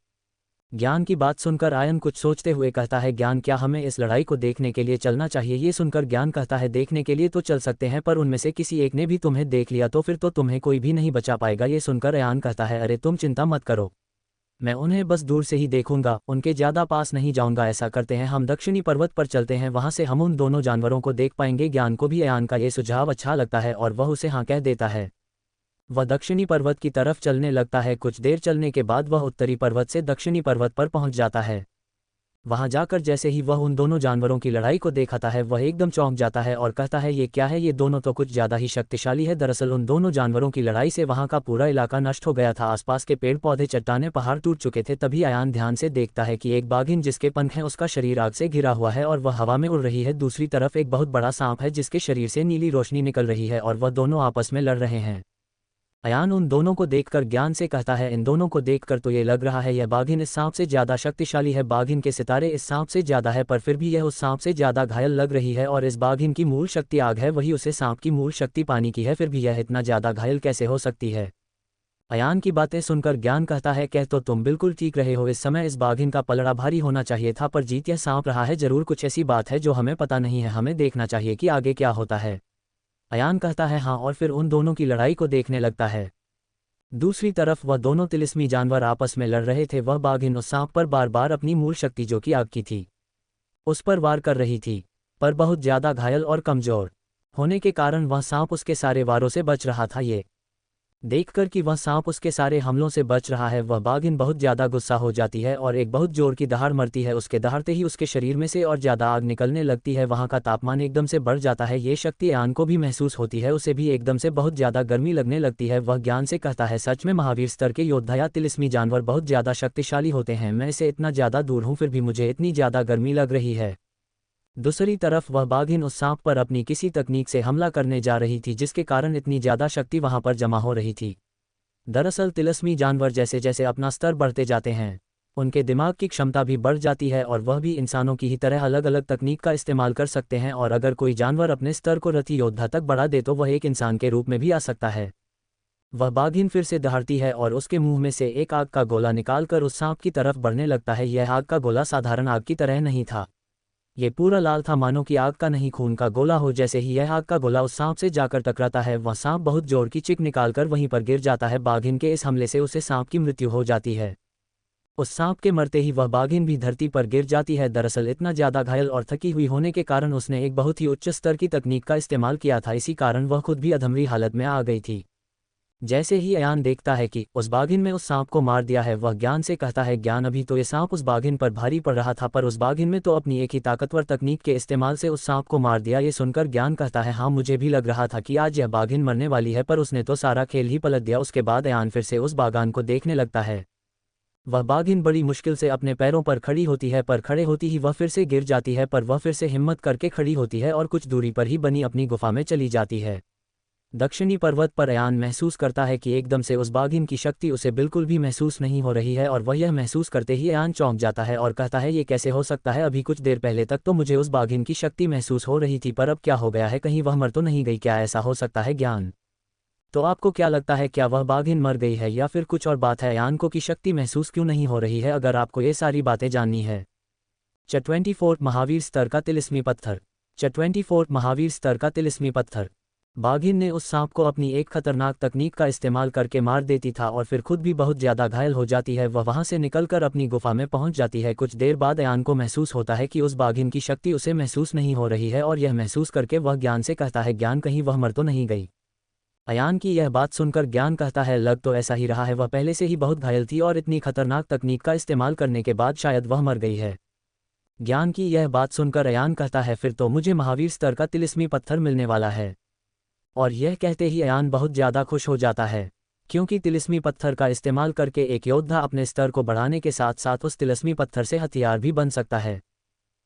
ज्ञान की बात सुनकर आयन कुछ सोचते हुए कहता है, ज्ञान क्या हमें इस लड़ाई को देखने के लिए चलना चाहिए? ये सुनकर ज्ञान कहता है, देखने के लिए तो चल सकते हैं, पर उनमें से किसी एक ने भी तुम्हें देख लिया तो फिर तो तुम्हें कोई भी नहीं बचा पाएगा। ये सुनकर अयान कहता है, अरे तुम चिंता मत करो, मैं उन्हें बस दूर से ही देखूंगा, उनके ज़्यादा पास नहीं जाऊंगा। ऐसा करते हैं, हम दक्षिणी पर्वत पर चलते हैं, वहां से हम उन दोनों जानवरों को देख पाएंगे। ज्ञान को भी अयान का ये सुझाव अच्छा लगता है और वह उसे हाँ कह देता है। वह दक्षिणी पर्वत की तरफ चलने लगता है। कुछ देर चलने के बाद वह उत्तरी पर्वत से दक्षिणी पर्वत पर पहुंच जाता है। वहां जाकर जैसे ही वह उन दोनों जानवरों की लड़ाई को देखता है, वह एकदम चौंक जाता है और कहता है, ये क्या है, ये दोनों तो कुछ ज़्यादा ही शक्तिशाली है। दरअसल उन दोनों जानवरों की लड़ाई से वहां का पूरा इलाका नष्ट हो गया था, आसपास के पेड़ पौधे चट्टाने पहाड़ टूट चुके थे। तभी अयान ध्यान से देखता है कि एक बाघिन जिसके पंख हैं उसका शरीर आग से घिरा हुआ है और वह हवा में उड़ रही है। दूसरी तरफ एक बहुत बड़ा सांप है जिसके शरीर से नीली रोशनी निकल रही है और वह दोनों आपस में लड़ रहे हैं। अयान उन दोनों को देखकर ज्ञान से कहता है, इन दोनों को देखकर तो ये लग रहा है यह बाघिन इस सांप से ज़्यादा शक्तिशाली है। बाघिन के सितारे इस सांप से ज़्यादा है, पर फिर भी यह उस सांप से ज़्यादा घायल लग रही है, और इस बाघिन की मूल शक्ति आग है, वही उसे सांप की मूल शक्ति पानी की है, फिर भी यह इतना ज़्यादा घायल कैसे हो सकती है? अयान की बातें सुनकर ज्ञान कहता है, कह तो तुम बिल्कुल ठीक रहे हो, इस समय इस बाघिन का पलड़ा भारी होना चाहिए था, पर जीत यह सांप रहा है। जरूर कुछ ऐसी बात है जो हमें पता नहीं है, हमें देखना चाहिए कि आगे क्या होता है। अयान कहता है, हाँ, और फिर उन दोनों की लड़ाई को देखने लगता है। दूसरी तरफ वह दोनों तिलिस्मी जानवर आपस में लड़ रहे थे। वह बाघिन उस सांप पर बार बार अपनी मूल शक्ति जो कि आग की थी उस पर वार कर रही थी, पर बहुत ज़्यादा घायल और कमज़ोर होने के कारण वह सांप उसके सारे वारों से बच रहा था। ये देखकर कि वह सांप उसके सारे हमलों से बच रहा है, वह बाघिन बहुत ज़्यादा गुस्सा हो जाती है और एक बहुत जोर की दहाड़ मरती है। उसके दहाड़ते ही उसके शरीर में से और ज़्यादा आग निकलने लगती है। वहाँ का तापमान एकदम से बढ़ जाता है। ये शक्ति अयान को भी महसूस होती है, उसे भी एकदम से बहुत ज़्यादा गर्मी लगने लगती है। वह ज्ञान से कहता है, सच में महावीर स्तर के योद्धा या तिलिस्मी जानवर बहुत ज़्यादा शक्तिशाली होते हैं, मैं इसे इतना ज़्यादा दूर हूँ फिर भी मुझे इतनी ज़्यादा गर्मी लग रही है। दूसरी तरफ वह बाघिन उस सांप पर अपनी किसी तकनीक से हमला करने जा रही थी, जिसके कारण इतनी ज़्यादा शक्ति वहाँ पर जमा हो रही थी। दरअसल तिलिस्मी जानवर जैसे जैसे अपना स्तर बढ़ते जाते हैं, उनके दिमाग की क्षमता भी बढ़ जाती है और वह भी इंसानों की ही तरह अलग अलग तकनीक का इस्तेमाल कर सकते हैं, और अगर कोई जानवर अपने स्तर को रति योद्धा तक बढ़ा दे तो वह एक इंसान के रूप में भी आ सकता है। वह बाघिन फिर से दहाड़ती है और उसके मुंह में से एक आग का गोला निकालकर उस सांप की तरफ बढ़ने लगता है। यह आग का गोला साधारण आग की तरह नहीं था, ये पूरा लाल था, मानो कि आग का नहीं खून का गोला हो। जैसे ही यह आग का गोला उस सांप से जाकर टकराता है, वह सांप बहुत जोर की चिक निकालकर वहीं पर गिर जाता है। बाघिन के इस हमले से उसे सांप की मृत्यु हो जाती है। उस सांप के मरते ही वह बाघिन भी धरती पर गिर जाती है। दरअसल इतना ज़्यादा घायल और थकी हुई होने के कारण उसने एक बहुत ही उच्च स्तर की तकनीक का इस्तेमाल किया था, इसी कारण वह खुद भी अधमरी हालत में आ गई थी। जैसे ही अयान देखता है कि उस बाघिन में उस सांप को मार दिया है, वह ज्ञान से कहता है, ज्ञान अभी तो ये सांप उस बाघिन पर भारी पड़ रहा था, पर उस बाघिन में तो अपनी एक ही ताकतवर तकनीक के इस्तेमाल से उस सांप को मार दिया। ये सुनकर ज्ञान कहता है, हाँ मुझे भी लग रहा था कि आज यह बाघिन मरने वाली है, पर उसने तो सारा खेल ही पलट दिया। उसके बाद अयान फिर से उस बागान को देखने लगता है। वह बाघिन बड़ी मुश्किल से अपने पैरों पर खड़ी होती है, पर खड़े होती ही वह फिर से गिर जाती है, पर वह फिर से हिम्मत करके खड़ी होती है और कुछ दूरी पर ही बनी अपनी गुफा में चली जाती है। दक्षिणी पर्वत पर अयान महसूस करता है कि एकदम से उस बाघिन की शक्ति उसे बिल्कुल भी महसूस नहीं हो रही है, और वह यह महसूस करते ही अयान चौंक जाता है और कहता है, ये कैसे हो सकता है? अभी कुछ देर पहले तक तो मुझे उस बाघिन की शक्ति महसूस हो रही थी, पर अब क्या हो गया है? कहीं वह मर तो नहीं गई? क्या ऐसा हो सकता है ज्ञान? तो आपको क्या लगता है, क्या वह बाघिन मर गई है या फिर कुछ और बात है? अयान को की शक्ति महसूस क्यों नहीं हो रही है? अगर आपको ये सारी बातें जाननी है। 24 महावीर स्तर का तिलिस्मी पत्थर। 24 महावीर स्तर का तिलिस्मी पत्थर। बाघिन ने उस सांप को अपनी एक खतरनाक तकनीक का इस्तेमाल करके मार देती था और फिर खुद भी बहुत ज़्यादा घायल हो जाती है। वह वहां से निकलकर अपनी गुफा में पहुंच जाती है। कुछ देर बाद अयान को महसूस होता है कि उस बाघिन की शक्ति उसे महसूस नहीं हो रही है, और यह महसूस करके वह ज्ञान से कहता है, ज्ञान कहीं वह मर तो नहीं गई? अयान की यह बात सुनकर ज्ञान कहता है, लग तो ऐसा ही रहा है, वह पहले से ही बहुत घायल थी और इतनी खतरनाक तकनीक का इस्तेमाल करने के बाद शायद वह मर गई है। ज्ञान की यह बात सुनकर अयान कहता है, फिर तो मुझे महावीर स्तर का तिलिस्मी पत्थर मिलने वाला है। और यह कहते ही अयान बहुत ज़्यादा खुश हो जाता है, क्योंकि तिलिस्मी पत्थर का इस्तेमाल करके एक योद्धा अपने स्तर को बढ़ाने के साथ साथ उस तिलिस्मी पत्थर से हथियार भी बन सकता है।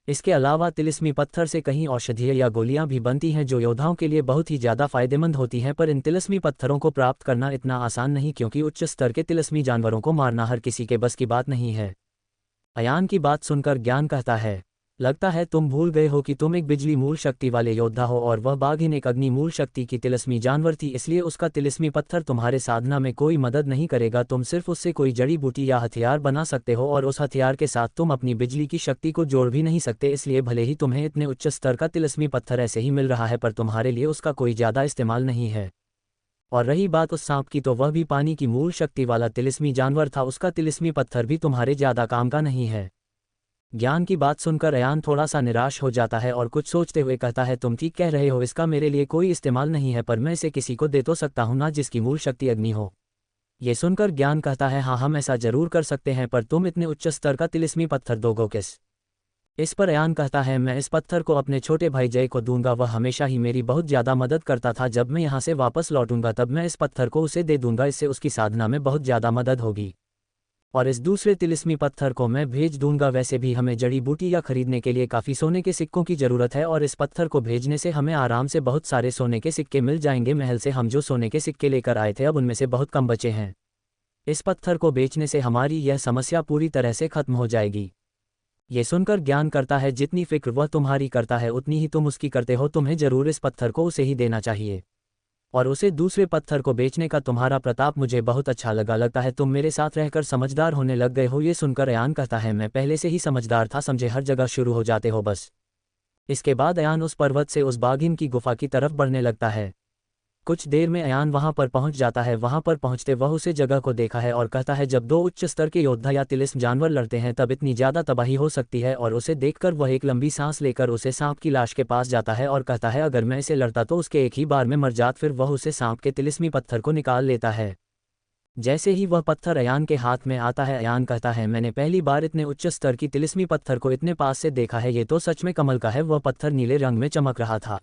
इसके अलावा तिलिस्मी पत्थर से कहीं औषधीय या गोलियां भी बनती हैं जो योद्धाओं के लिए बहुत ही ज़्यादा फायदेमंद होती हैं, पर इन तिलिस्मी पत्थरों को प्राप्त करना इतना आसान नहीं, क्योंकि उच्च स्तर के तिलिस्मी जानवरों को मारना हर किसी के बस की बात नहीं है। अयान की बात सुनकर ज्ञान कहता है, लगता है तुम भूल गए हो कि तुम एक बिजली मूल शक्ति वाले योद्धा हो और वह बाघिन एक अग्नि मूल शक्ति की तिलिस्मी जानवर थी, इसलिए उसका तिलिस्मी पत्थर तुम्हारे साधना में कोई मदद नहीं करेगा। तुम सिर्फ उससे कोई जड़ी बूटी या हथियार बना सकते हो, और उस हथियार के साथ तुम अपनी बिजली की शक्ति को जोड़ भी नहीं सकते। इसलिए भले ही तुम्हें इतने उच्च स्तर का तिलिस्मी पत्थर ऐसे ही मिल रहा है, पर तुम्हारे लिए उसका कोई ज़्यादा इस्तेमाल नहीं है। और रही बात उस सांप की, तो वह भी पानी की मूल शक्ति वाला तिलिस्मी जानवर था, उसका तिलिस्मी पत्थर भी तुम्हारे ज़्यादा काम का नहीं है। ज्ञान की बात सुनकर अयान थोड़ा सा निराश हो जाता है और कुछ सोचते हुए कहता है, तुम ठीक कह रहे हो, इसका मेरे लिए कोई इस्तेमाल नहीं है, पर मैं इसे किसी को दे तो सकता हूँ ना, जिसकी मूल शक्ति अग्नि हो। ये सुनकर ज्ञान कहता है, हाँ हम ऐसा जरूर कर सकते हैं, पर तुम इतने उच्च स्तर का तिलिस्मी पत्थर दोगे किस? इस पर अयान कहता है, मैं इस पत्थर को अपने छोटे भाई जय को दूंगा, वह हमेशा ही मेरी बहुत ज़्यादा मदद करता था। जब मैं यहाँ से वापस लौटूंगा तब मैं इस पत्थर को उसे दे दूंगा, इससे उसकी साधना में बहुत ज़्यादा मदद होगी। और इस दूसरे तिलिस्मी पत्थर को मैं भेज दूंगा। वैसे भी हमें जड़ी बूटियाँ खरीदने के लिए काफ़ी सोने के सिक्कों की ज़रूरत है, और इस पत्थर को भेजने से हमें आराम से बहुत सारे सोने के सिक्के मिल जाएंगे। महल से हम जो सोने के सिक्के लेकर आए थे अब उनमें से बहुत कम बचे हैं। इस पत्थर को बेचने से हमारी यह समस्या पूरी तरह से खत्म हो जाएगी। ये सुनकर ज्ञान करता है, जितनी फिक्र वह तुम्हारी करता है उतनी ही तुम उसकी करते हो, तुम्हें जरूर इस पत्थर को उसे ही देना चाहिए। और उसे दूसरे पत्थर को बेचने का तुम्हारा प्रताप मुझे बहुत अच्छा लगा, लगता है तुम मेरे साथ रहकर समझदार होने लग गए हो। ये सुनकर अयान कहता है, मैं पहले से ही समझदार था, समझे हर जगह शुरू हो जाते हो बस। इसके बाद अयान उस पर्वत से उस बाघिन की गुफा की तरफ बढ़ने लगता है। कुछ देर में अयान वहां पर पहुंच जाता है। वहां पर पहुंचते वह उसे जगह को देखा है और कहता है, जब दो उच्च स्तर के योद्धा या तिलिस्म जानवर लड़ते हैं तब इतनी ज़्यादा तबाही हो सकती है। और उसे देखकर वह एक लंबी सांस लेकर उसे सांप की लाश के पास जाता है और कहता है, अगर मैं इसे लड़ता तो उसके एक ही बार में मर जात। फिर वह उसे सांप के तिलिस्मी पत्थर को निकाल लेता है। जैसे ही वह पत्थर अयान के हाथ में आता है, अयान कहता है, मैंने पहली बार इतने उच्च स्तर की तिलिस्मी पत्थर को इतने पास से देखा है, ये तो सच में कमल का है। वह पत्थर नीले रंग में चमक रहा था,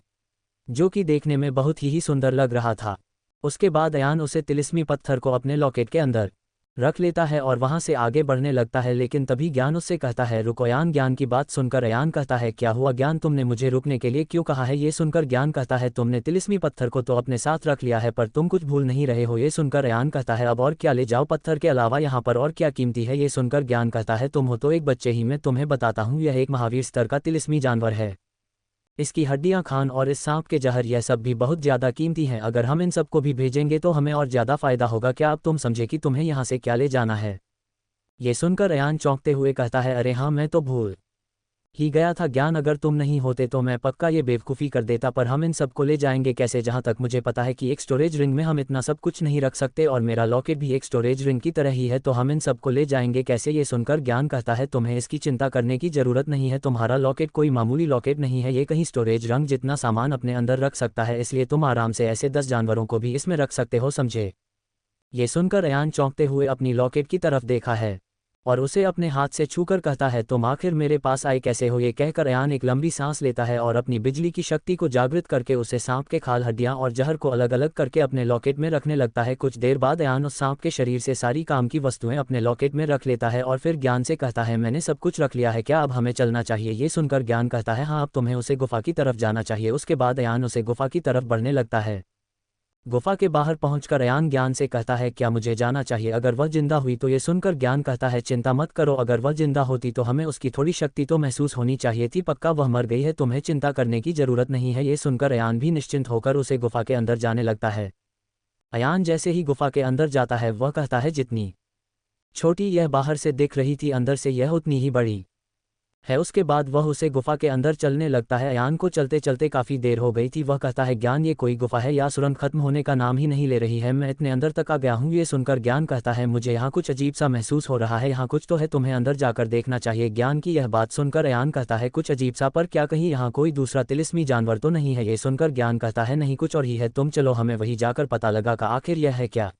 जो कि देखने में बहुत ही सुंदर लग रहा था। उसके बाद अयान उसे तिलिस्मी पत्थर को अपने लॉकेट के अंदर रख लेता है और वहां से आगे बढ़ने लगता है, लेकिन तभी ज्ञान उससे कहता है, रुको। अयान ज्ञान की बात सुनकर अयान कहता है, क्या हुआ ज्ञान, तुमने मुझे रुकने के लिए क्यों कहा है? ये सुनकर ज्ञान कहता है, तुमने तिलिस्मी पत्थर को तो अपने साथ रख लिया है, पर तुम कुछ भूल नहीं रहे हो। ये सुनकर अयान कहता है, अब और क्या ले जाओ, पत्थर के अलावा यहाँ पर और क्या कीमती है? ये सुनकर ज्ञान कहता है, तुम हो तो एक बच्चे ही, मैं तुम्हें बताता हूँ, यह एक महावीर स्तर का तिलिस्मी जानवर है। इसकी हड्डियां, खान और इस सांप के जहर, यह सब भी बहुत ज़्यादा कीमती हैं। अगर हम इन सबको भी भेजेंगे तो हमें और ज़्यादा फ़ायदा होगा। क्या अब तुम समझे कि तुम्हें यहाँ से क्या ले जाना है? ये सुनकर अयान चौंकते हुए कहता है, अरे हाँ, मैं तो भूल ही गया था ज्ञान, अगर तुम नहीं होते तो मैं पक्का ये बेवकूफ़ी कर देता। पर हम इन सबको ले जाएंगे कैसे? जहाँ तक मुझे पता है कि एक स्टोरेज रिंग में हम इतना सब कुछ नहीं रख सकते, और मेरा लॉकेट भी एक स्टोरेज रिंग की तरह ही है, तो हम इन सबको ले जाएंगे कैसे? ये सुनकर ज्ञान कहता है, तुम्हें इसकी चिंता करने की ज़रूरत नहीं है। तुम्हारा लॉकेट कोई मामूली लॉकेट नहीं है, ये कहीं स्टोरेज रंग जितना सामान अपने अंदर रख सकता है, इसलिए तुम आराम से ऐसे 10 जानवरों को भी इसमें रख सकते हो, समझे? ये सुनकर अयान चौंकते हुए अपनी लॉकेट की तरफ देखा है और उसे अपने हाथ से छूकर कहता है, तुम आखिर मेरे पास आए कैसे हो? ये कहकर अयान एक लंबी सांस लेता है और अपनी बिजली की शक्ति को जागृत करके उसे सांप के खाल, हड्डियां और जहर को अलग अलग करके अपने लॉकेट में रखने लगता है। कुछ देर बाद अयान उस सांप के शरीर से सारी काम की वस्तुएं अपने लॉकेट में रख लेता है और फिर ज्ञान से कहता है, मैंने सब कुछ रख लिया है, क्या अब हमें चलना चाहिए? ये सुनकर ज्ञान कहता है, हाँ, अब तुम्हें उसे गुफा की तरफ जाना चाहिए। उसके बाद अयान उसे गुफा की तरफ बढ़ने लगता है। गुफा के बाहर पहुंचकर अयान ज्ञान से कहता है, क्या मुझे जाना चाहिए अगर वह जिंदा हुई तो? ये सुनकर ज्ञान कहता है, चिंता मत करो, अगर वह जिंदा होती तो हमें उसकी थोड़ी शक्ति तो महसूस होनी चाहिए थी, पक्का वह मर गई है, तुम्हें चिंता करने की जरूरत नहीं है। ये सुनकर अयान भी निश्चिंत होकर उसे गुफा के अंदर जाने लगता है। अयान जैसे ही गुफा के अंदर जाता है वह कहता है, जितनी छोटी यह बाहर से दिख रही थी अंदर से यह उतनी ही बड़ी है। उसके बाद वह उसे गुफा के अंदर चलने लगता है। अयान को चलते चलते काफ़ी देर हो गई थी। वह कहता है, ज्ञान ये कोई गुफा है या सुरंग खत्म होने का नाम ही नहीं ले रही है, मैं इतने अंदर तक आ गया हूँ। ये सुनकर ज्ञान कहता है, मुझे यहाँ कुछ अजीब सा महसूस हो रहा है, यहाँ कुछ तो है, तुम्हें अंदर जाकर देखना चाहिए। ज्ञान की यह बात सुनकर अयान कहता है, कुछ अजीब सा? पर क्या कहीं यहाँ कोई दूसरा तिलिस्मी जानवर तो नहीं है? ये सुनकर ज्ञान कहता है, नहीं, कुछ और ही है, तुम चलो हमें वही जाकर पता लगा का आखिर यह है क्या।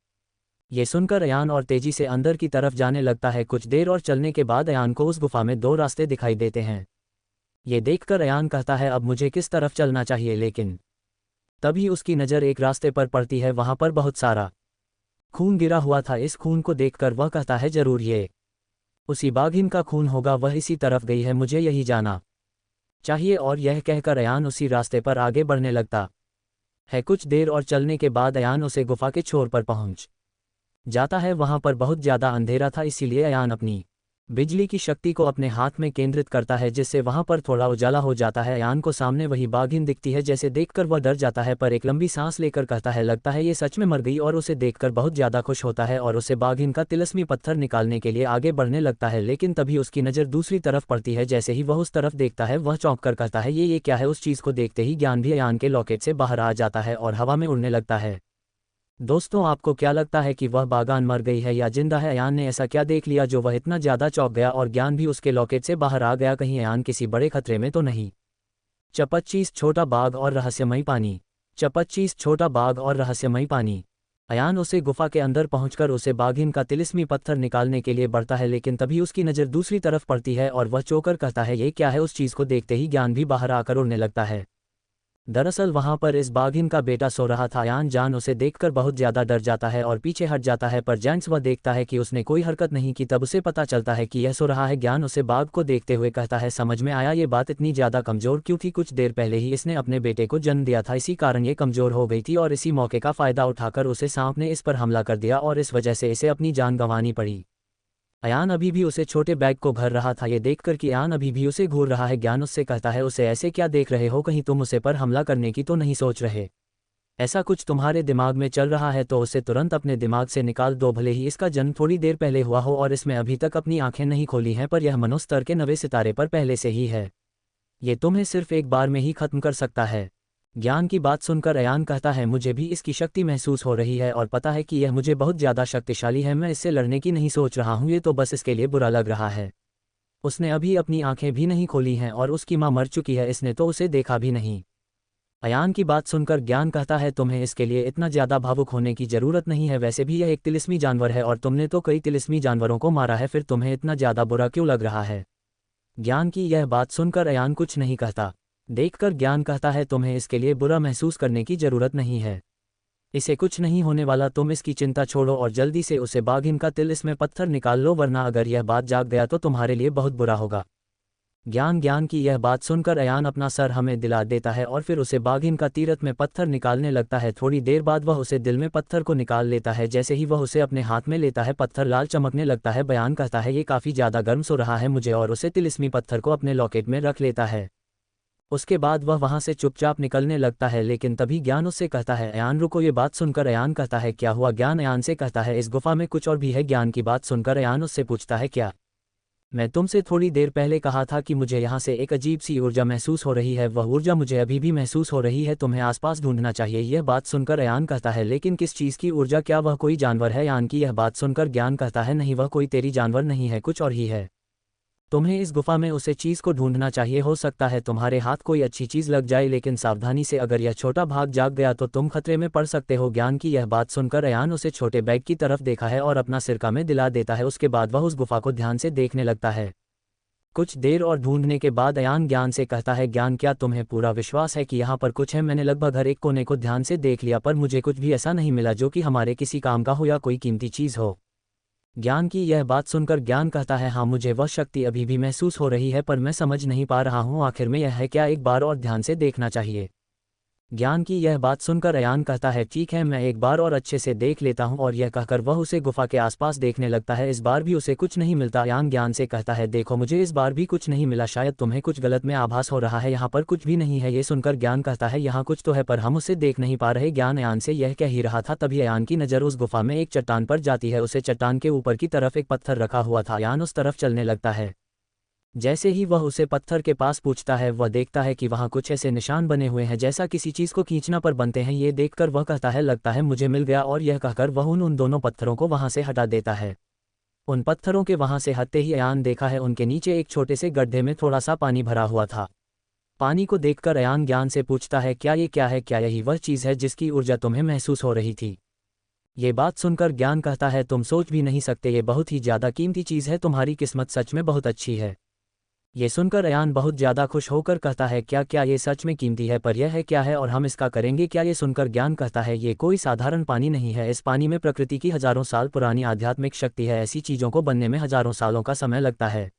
ये सुनकर अयान और तेजी से अंदर की तरफ जाने लगता है। कुछ देर और चलने के बाद अयान को उस गुफा में दो रास्ते दिखाई देते हैं। ये देखकर अयान कहता है, अब मुझे किस तरफ चलना चाहिए? लेकिन तभी उसकी नज़र एक रास्ते पर पड़ती है, वहां पर बहुत सारा खून गिरा हुआ था। इस खून को देखकर वह कहता है, जरूर ये उसी बाघिन का खून होगा, वह इसी तरफ गई है, मुझे यही जाना चाहिए। और यह कहकर अयान उसी रास्ते पर आगे बढ़ने लगता है। कुछ देर और चलने के बाद अयान उसे गुफा के छोर पर पहुंच जाता है। वहां पर बहुत ज़्यादा अंधेरा था, इसीलिए अयान अपनी बिजली की शक्ति को अपने हाथ में केंद्रित करता है, जिससे वहां पर थोड़ा उजाला हो जाता है। अयान को सामने वही बाघिन दिखती है, जैसे देखकर वह डर जाता है, पर एक लंबी सांस लेकर कहता है, लगता है ये सच में मर गई। और उसे देखकर बहुत ज़्यादा खुश होता है और उसे बाघिन का तिलस्मी पत्थर निकालने के लिए आगे बढ़ने लगता है। लेकिन तभी उसकी नज़र दूसरी तरफ पड़ती है। जैसे ही वह उस तरफ देखता है वह चौंक कर कहता है, ये क्या है? उस चीज़ को देखते ही ज्ञान भी अयान के लॉकेट से बाहर आ जाता है और हवा में उड़ने लगता है। दोस्तों, आपको क्या लगता है कि वह बागान मर गई है या जिंदा है? अयान ने ऐसा क्या देख लिया जो वह इतना ज़्यादा चौंक गया और ज्ञान भी उसके लॉकेट से बाहर आ गया? कहीं अयान किसी बड़े खतरे में तो नहीं? चपच्चीस छोटा बाघ और रहस्यमयी पानी। चपच्चीस छोटा बाघ और रहस्यमयी पानी। अयान उसे गुफा के अंदर पहुंचकर उसे बाघिन का तिलिस्मी पत्थर निकालने के लिए बढ़ता है, लेकिन तभी उसकी नज़र दूसरी तरफ पड़ती है और वह चौंकर कहता है, ये क्या है? उस चीज़ को देखते ही ज्ञान भी बाहर आकर उड़ने लगता है। दरअसल वहां पर इस बाघिन का बेटा सो रहा था। अयान जान उसे देखकर बहुत ज्यादा डर जाता है और पीछे हट जाता है, पर जैंस वह देखता है कि उसने कोई हरकत नहीं की, तब उसे पता चलता है कि यह सो रहा है। ज्ञान उसे बाघ को देखते हुए कहता है, समझ में आया, ये बात इतनी ज्यादा कमजोर क्यों थी? कुछ देर पहले ही इसने अपने बेटे को जन्म दिया था, इसी कारण ये कमजोर हो गई थी और इसी मौके का फायदा उठाकर उसे सांप ने इस पर हमला कर दिया और इस वजह से इसे अपनी जान गंवानी पड़ी। अयान अभी भी उसे छोटे बैग को घर रहा था। ये देखकर कि अयान अभी भी उसे घूर रहा है, ज्ञान उससे कहता है, उसे ऐसे क्या देख रहे हो? कहीं तुम उसे पर हमला करने की तो नहीं सोच रहे? ऐसा कुछ तुम्हारे दिमाग में चल रहा है तो उसे तुरंत अपने दिमाग से निकाल दो। भले ही इसका जन्म थोड़ी देर पहले हुआ हो और इसमें अभी तक अपनी आंखें नहीं खोली हैं, पर यह मनोस्तर के 9वें सितारे पर पहले से ही है। ये तुम्हें सिर्फ एक बार में ही खत्म कर सकता है। ज्ञान की बात सुनकर अयान कहता है, मुझे भी इसकी शक्ति महसूस हो रही है और पता है कि यह मुझे बहुत ज़्यादा शक्तिशाली है, मैं इससे लड़ने की नहीं सोच रहा हूँ, ये तो बस इसके लिए बुरा लग रहा है। उसने अभी अपनी आंखें भी नहीं खोली हैं और उसकी माँ मर चुकी है, इसने तो उसे देखा भी नहीं। अयान की बात सुनकर ज्ञान कहता है, तुम्हें इसके लिए इतना ज़्यादा भावुक होने की ज़रूरत नहीं है, वैसे भी यह एक तिलिस्मी जानवर है और तुमने तो कई तिलिस्मी जानवरों को मारा है, फिर तुम्हें इतना ज़्यादा बुरा क्यों लग रहा है? ज्ञान की यह बात सुनकर अयान कुछ नहीं कहता। देखकर ज्ञान कहता है, तुम्हें इसके लिए बुरा महसूस करने की ज़रूरत नहीं है, इसे कुछ नहीं होने वाला, तुम इसकी चिंता छोड़ो और जल्दी से उसे बाघिन का तिल इसमें पत्थर निकाल लो, वरना अगर यह बात जाग गया तो तुम्हारे लिए बहुत बुरा होगा। ज्ञान की यह बात सुनकर अयान अपना सर हमें दिला देता है और फिर उसे बाघिन का तीरथ में पत्थर निकालने लगता है। थोड़ी देर बाद वह उसे दिल में पत्थर को निकाल लेता है। जैसे ही वह उसे अपने हाथ में लेता है, पत्थर लाल चमकने लगता है। बयान कहता है, ये काफ़ी ज़्यादा गर्म सो रहा है मुझे, और उसे तिलिस्मी पत्थर को अपने लॉकेट में रख लेता है। उसके बाद वह वहां से चुपचाप निकलने लगता है, लेकिन तभी ज्ञान उससे कहता है, अयान रुको। ये बात सुनकर अयान कहता है, क्या हुआ? ज्ञान अयान से कहता है, इस गुफा में कुछ और भी है। ज्ञान की बात सुनकर अयान उससे पूछता है, क्या? मैं तुमसे थोड़ी देर पहले कहा था कि मुझे यहाँ से एक अजीब सी ऊर्जा महसूस हो रही है, वह ऊर्जा मुझे अभी भी महसूस हो रही है, तुम्हें आसपास ढूंढना चाहिए। यह बात सुनकर अयान कहता है, लेकिन किस चीज़ की ऊर्जा? क्या वह कोई जानवर है? अयान की यह बात सुनकर ज्ञान कहता है, नहीं, वह कोई तेरी जानवर नहीं है, कुछ और ही है। तुम्हें इस गुफा में उसे चीज़ को ढूंढना चाहिए, हो सकता है तुम्हारे हाथ कोई अच्छी चीज़ लग जाए, लेकिन सावधानी से, अगर यह छोटा भाग जाग गया तो तुम खतरे में पड़ सकते हो। ज्ञान की यह बात सुनकर अयान उसे छोटे बैग की तरफ देखा है और अपना सिरका में दिला देता है। उसके बाद वह उस गुफा को ध्यान से देखने लगता है। कुछ देर और ढूंढने के बाद अयान ज्ञान से कहता है, ज्ञान क्या तुम्हें पूरा विश्वास है कि यहाँ पर कुछ है? मैंने लगभग हर एक कोने को ध्यान से देख लिया पर मुझे कुछ भी ऐसा नहीं मिला जो कि हमारे किसी काम का हो या कोई कीमती चीज़ हो। ज्ञान की यह बात सुनकर ज्ञान कहता है, हाँ मुझे वह शक्ति अभी भी महसूस हो रही है पर मैं समझ नहीं पा रहा हूँ आखिर में यह है क्या, एक बार और ध्यान से देखना चाहिए। ज्ञान की यह बात सुनकर अयान कहता है, ठीक है मैं एक बार और अच्छे से देख लेता हूँ, और यह कहकर वह उसे गुफा के आसपास देखने लगता है। इस बार भी उसे कुछ नहीं मिलता। अयान ज्ञान से कहता है, देखो मुझे इस बार भी कुछ नहीं मिला, शायद तुम्हें कुछ गलत में आभास हो रहा है, यहाँ पर कुछ भी नहीं है। ये सुनकर ज्ञान कहता है, यहाँ कुछ तो है पर हम उसे देख नहीं पा रहे। ज्ञान अयान से यह कह ही रहा था तभी अयान की नज़र उस गुफा में एक चट्टान पर जाती है। उसे चट्टान के ऊपर की तरफ एक पत्थर रखा हुआ था। अयान उस तरफ चलने लगता है। जैसे ही वह उसे पत्थर के पास पूछता है, वह देखता है कि वहाँ कुछ ऐसे निशान बने हुए हैं जैसा किसी चीज़ को खींचना पर बनते हैं। ये देखकर वह कहता है, लगता है मुझे मिल गया, और यह कहकर वह उन दोनों पत्थरों को वहाँ से हटा देता है। उन पत्थरों के वहाँ से हटते ही अयान देखा है उनके नीचे एक छोटे से गड्ढे में थोड़ा सा पानी भरा हुआ था। पानी को देखकर अयान ज्ञान से पूछता है, क्या ये क्या है? क्या यही वह चीज़ है जिसकी ऊर्जा तुम्हें महसूस हो रही थी? ये बात सुनकर ज्ञान कहता है, तुम सोच भी नहीं सकते, ये बहुत ही ज़्यादा कीमती चीज़ है, तुम्हारी किस्मत सच में बहुत अच्छी है। ये सुनकर अयान बहुत ज़्यादा खुश होकर कहता है, क्या क्या ये सच में कीमती है? पर यह है क्या है और हम इसका करेंगे क्या? ये सुनकर ज्ञान कहता है, ये कोई साधारण पानी नहीं है, इस पानी में प्रकृति की हजारों साल पुरानी आध्यात्मिक शक्ति है। ऐसी चीज़ों को बनने में हजारों सालों का समय लगता है।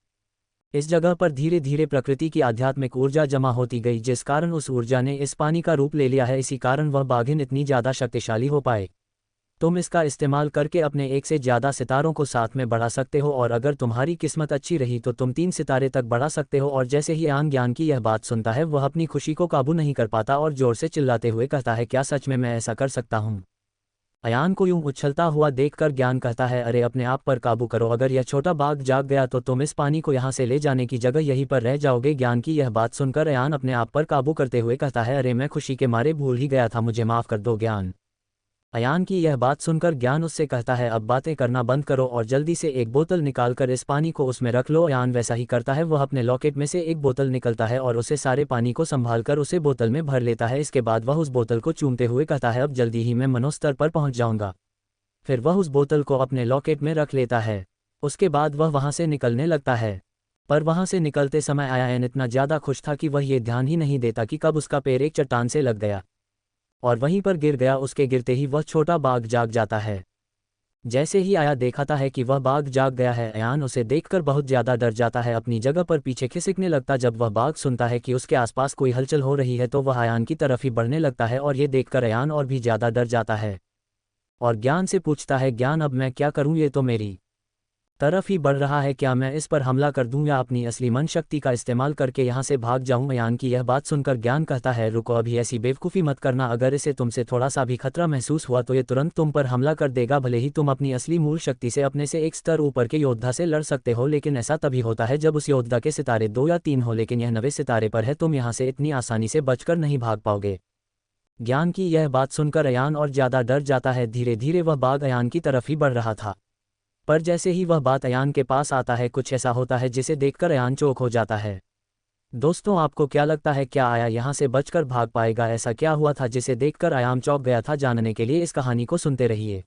इस जगह पर धीरे धीरे प्रकृति की आध्यात्मिक ऊर्जा जमा होती गई, जिस कारण उस ऊर्जा ने इस पानी का रूप ले लिया है। इसी कारण वह बाघिन इतनी ज़्यादा शक्तिशाली हो पाए। तुम इसका इस्तेमाल करके अपने एक से ज़्यादा सितारों को साथ में बढ़ा सकते हो, और अगर तुम्हारी किस्मत अच्छी रही तो तुम 3 सितारे तक बढ़ा सकते हो। और जैसे ही अयान ज्ञान की यह बात सुनता है, वह अपनी खुशी को काबू नहीं कर पाता और जोर से चिल्लाते हुए कहता है, क्या सच में मैं ऐसा कर सकता हूँ? अयान को यूं उछलता हुआ देखकर ज्ञान कहता है, अरे अपने आप पर काबू करो, अगर यह छोटा बाघ जाग गया तो तुम इस पानी को यहाँ से ले जाने की जगह यहीं पर रह जाओगे। ज्ञान की यह बात सुनकर अयान अपने आप पर काबू करते हुए कहता है, अरे मैं खुशी के मारे भूल ही गया था, मुझे माफ़ कर दो ज्ञान। अयान की यह बात सुनकर ज्ञान उससे कहता है, अब बातें करना बंद करो और जल्दी से एक बोतल निकालकर इस पानी को उसमें रख लो। अयान वैसा ही करता है, वह अपने लॉकेट में से एक बोतल निकलता है और उसे सारे पानी को संभालकर उसे बोतल में भर लेता है। इसके बाद वह उस बोतल को चूमते हुए कहता है, अब जल्दी ही मैं मनोस्तर पर पहुंच जाऊंगा। फिर वह उस बोतल को अपने लॉकेट में रख लेता है। उसके बाद वह वहां से निकलने लगता है। पर वहां से निकलते समय अयान इतना ज़्यादा खुश था कि वह ये ध्यान ही नहीं देता कि कब उसका पैर एक चट्टान से लग गया और वहीं पर गिर गया। उसके गिरते ही वह छोटा बाघ जाग जाता है। जैसे ही आया देखता है कि वह बाघ जाग गया है, अयान उसे देखकर बहुत ज़्यादा डर जाता है, अपनी जगह पर पीछे खिसकने लगता। जब वह बाघ सुनता है कि उसके आसपास कोई हलचल हो रही है तो वह अयान की तरफ ही बढ़ने लगता है, और ये देखकर अयान और भी ज़्यादा डर जाता है और ज्ञान से पूछता है, ज्ञान अब मैं क्या करूं? ये तो मेरी तरफ ही बढ़ रहा है, क्या मैं इस पर हमला कर दूं या अपनी असली मन शक्ति का इस्तेमाल करके यहाँ से भाग जाऊं? अयान की यह बात सुनकर ज्ञान कहता है, रुको, अभी ऐसी बेवकूफ़ी मत करना, अगर इसे तुमसे थोड़ा सा भी खतरा महसूस हुआ तो ये तुरंत तुम पर हमला कर देगा। भले ही तुम अपनी असली मूल शक्ति से अपने से एक स्तर ऊपर के योद्धा से लड़ सकते हो, लेकिन ऐसा तभी होता है जब उस योद्धा के सितारे 2 या 3 हो, लेकिन यह 9वें सितारे पर है, तुम यहाँ से इतनी आसानी से बचकर नहीं भाग पाओगे। ज्ञान की यह बात सुनकर अयान और ज़्यादा डर जाता है। धीरे धीरे वह बाघ अयान की तरफ ही बढ़ रहा था, पर जैसे ही वह बात अयान के पास आता है, कुछ ऐसा होता है जिसे देखकर अयान चौंक हो जाता है। दोस्तों, आपको क्या लगता है, क्या आया यहाँ से बचकर भाग पाएगा? ऐसा क्या हुआ था जिसे देखकर अयान चौंक गया था? जानने के लिए इस कहानी को सुनते रहिए।